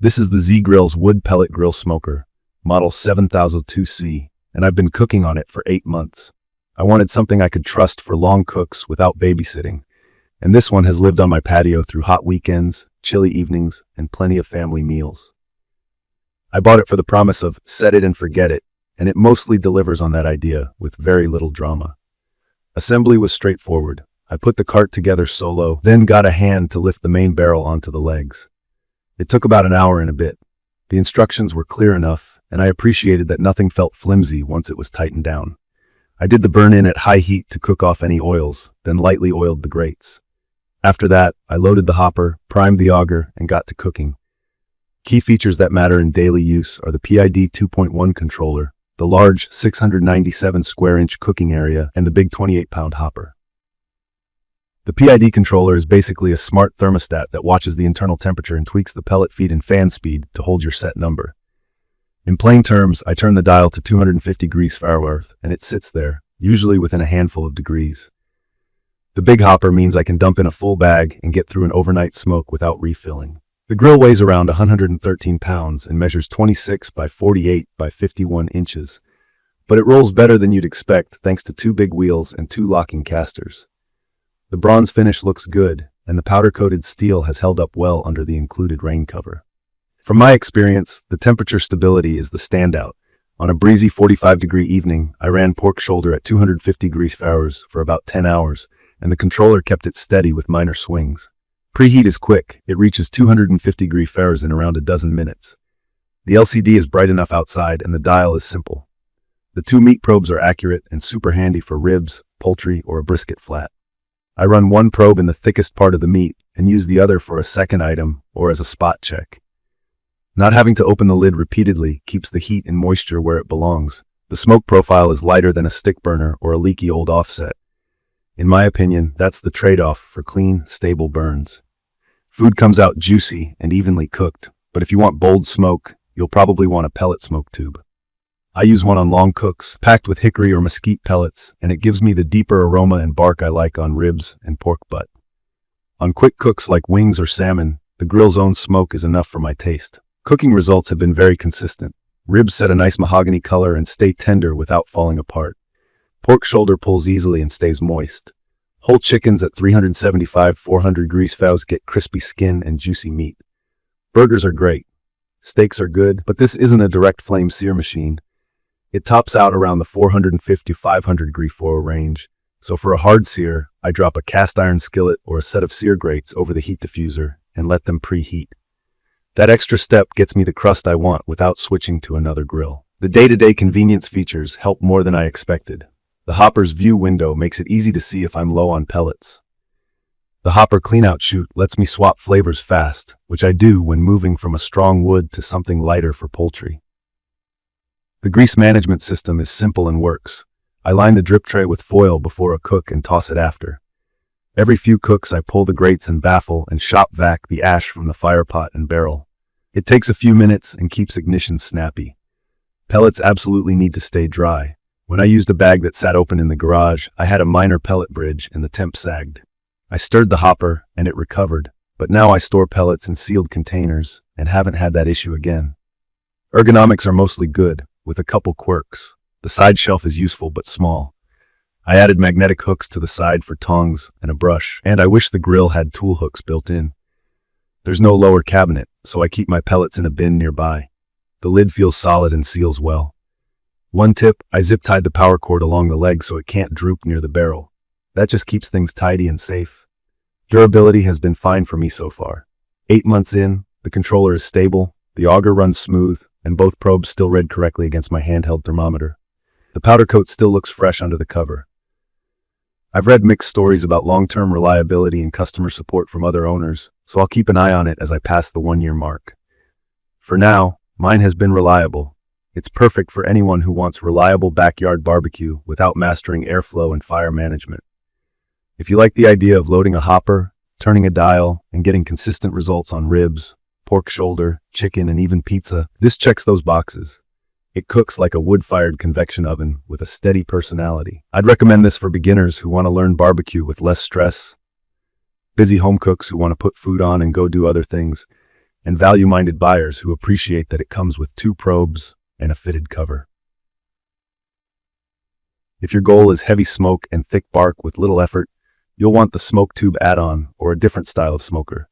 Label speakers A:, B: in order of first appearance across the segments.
A: This is the GRILLS wood pellet grill smoker, model 7002C, and I've been cooking on it for 8 months. I wanted something I could trust for long cooks without babysitting, and this one has lived on my patio through hot weekends, chilly evenings, and plenty of family meals. I bought it for the promise of set it and forget it, and it mostly delivers on that idea with very little drama. Assembly was straightforward. I put the cart together solo, then got a hand to lift the main barrel onto the legs. It took about an hour and a bit. The instructions were clear enough, and I appreciated that nothing felt flimsy once it was tightened down. I did the burn-in at high heat to cook off any oils, then lightly oiled the grates. After that, I loaded the hopper, primed the auger, and got to cooking. Key features that matter in daily use are the PID 2.1 controller, the large 697 square inch cooking area, and the big 28-pound hopper. The PID controller is basically a smart thermostat that watches the internal temperature and tweaks the pellet feed and fan speed to hold your set number. In plain terms, I turn the dial to 250 degrees Fahrenheit, and it sits there, usually within a handful of degrees. The big hopper means I can dump in a full bag and get through an overnight smoke without refilling. The grill weighs around 113 pounds and measures 26 by 48 by 51 inches, but it rolls better than you'd expect thanks to 2 big wheels and 2 locking casters. The bronze finish looks good, and the powder-coated steel has held up well under the included rain cover. From my experience, the temperature stability is the standout. On a breezy 45-degree evening, I ran pork shoulder at 250 degrees Fahrenheit for about 10 hours, and the controller kept it steady with minor swings. Preheat is quick. It reaches 250 degrees Fahrenheit in around a dozen minutes. The LCD is bright enough outside, and the dial is simple. The 2 meat probes are accurate and super handy for ribs, poultry, or a brisket flat. I run one probe in the thickest part of the meat and use the other for a second item or as a spot check. Not having to open the lid repeatedly keeps the heat and moisture where it belongs. The smoke profile is lighter than a stick burner or a leaky old offset. In my opinion, that's the trade-off for clean, stable burns. Food comes out juicy and evenly cooked, but if you want bold smoke, you'll probably want a pellet smoke tube. I use one on long cooks, packed with hickory or mesquite pellets, and it gives me the deeper aroma and bark I like on ribs and pork butt. On quick cooks like wings or salmon, the grill's own smoke is enough for my taste. Cooking results have been very consistent. Ribs set a nice mahogany color and stay tender without falling apart. Pork shoulder pulls easily and stays moist. Whole chickens at 375-400 degrees Fahrenheit get crispy skin and juicy meat. Burgers are great. Steaks are good, but this isn't a direct flame sear machine. It tops out around the 450-500 degree Fahrenheit range, so for a hard sear, I drop a cast iron skillet or a set of sear grates over the heat diffuser and let them preheat. That extra step gets me the crust I want without switching to another grill. The day-to-day convenience features help more than I expected. The hopper's view window makes it easy to see if I'm low on pellets. The hopper cleanout chute lets me swap flavors fast, which I do when moving from a strong wood to something lighter for poultry. The grease management system is simple and works. I line the drip tray with foil before a cook and toss it after. Every few cooks I pull the grates and baffle and shop vac the ash from the fire pot and barrel. It takes a few minutes and keeps ignition snappy. Pellets absolutely need to stay dry. When I used a bag that sat open in the garage, I had a minor pellet bridge and the temp sagged. I stirred the hopper and it recovered, but now I store pellets in sealed containers and haven't had that issue again. Ergonomics are mostly good, with a couple quirks. The side shelf is useful but small. I added magnetic hooks to the side for tongs and a brush, and I wish the grill had tool hooks built in. There's no lower cabinet, so I keep my pellets in a bin nearby. The lid feels solid and seals well. One tip, I zip-tied the power cord along the leg so it can't droop near the barrel. That just keeps things tidy and safe. Durability has been fine for me so far. 8 months in, the controller is stable, the auger runs smooth, and both probes still read correctly against my handheld thermometer. The powder coat still looks fresh under the cover. I've read mixed stories about long-term reliability and customer support from other owners, so I'll keep an eye on it as I pass the 1-year mark. For now, mine has been reliable. It's perfect for anyone who wants reliable backyard barbecue without mastering airflow and fire management. If you like the idea of loading a hopper, turning a dial, and getting consistent results on ribs, pork shoulder, chicken, and even pizza, this checks those boxes. It cooks like a wood-fired convection oven with a steady personality. I'd recommend this for beginners who want to learn barbecue with less stress, busy home cooks who want to put food on and go do other things, and value-minded buyers who appreciate that it comes with 2 probes and a fitted cover. If your goal is heavy smoke and thick bark with little effort, you'll want the smoke tube add-on or a different style of smoker.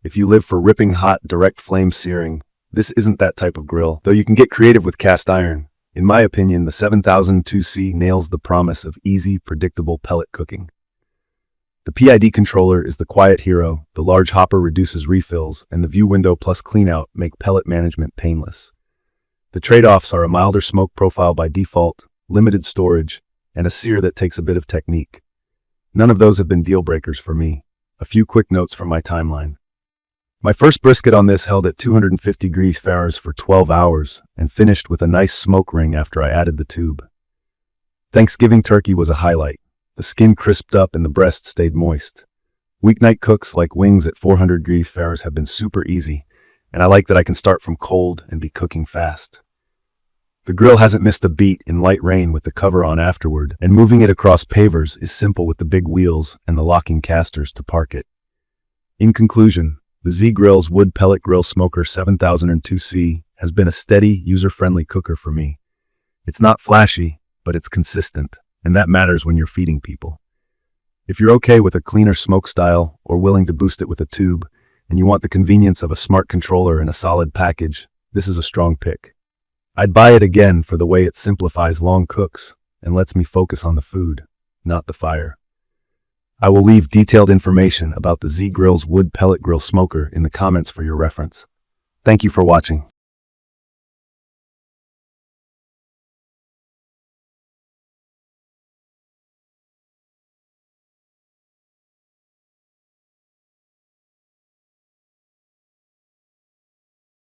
A: If you live for ripping hot, direct flame searing, this isn't that type of grill, though you can get creative with cast iron. In my opinion, the 7002C nails the promise of easy, predictable pellet cooking. The PID controller is the quiet hero, the large hopper reduces refills, and the view window plus cleanout make pellet management painless. The trade-offs are a milder smoke profile by default, limited storage, and a sear that takes a bit of technique. None of those have been deal breakers for me. A few quick notes from my timeline. My first brisket on this held at 250 degrees Fahrenheit for 12 hours and finished with a nice smoke ring after I added the tube. Thanksgiving turkey was a highlight. The skin crisped up and the breast stayed moist. Weeknight cooks like wings at 400 degrees Fahrenheit have been super easy, and I like that I can start from cold and be cooking fast. The grill hasn't missed a beat in light rain with the cover on afterward, and moving it across pavers is simple with the big wheels and the locking casters to park it. In conclusion, the GRILLS Wood Pellet Grill Smoker 7002C has been a steady, user-friendly cooker for me. It's not flashy, but it's consistent, and that matters when you're feeding people. If you're okay with a cleaner smoke style or willing to boost it with a tube, and you want the convenience of a smart controller and a solid package, this is a strong pick. I'd buy it again for the way it simplifies long cooks and lets me focus on the food, not the fire. I will leave detailed information about the GRILLS Wood Pellet Grill Smoker in the comments for your reference. Thank you for watching.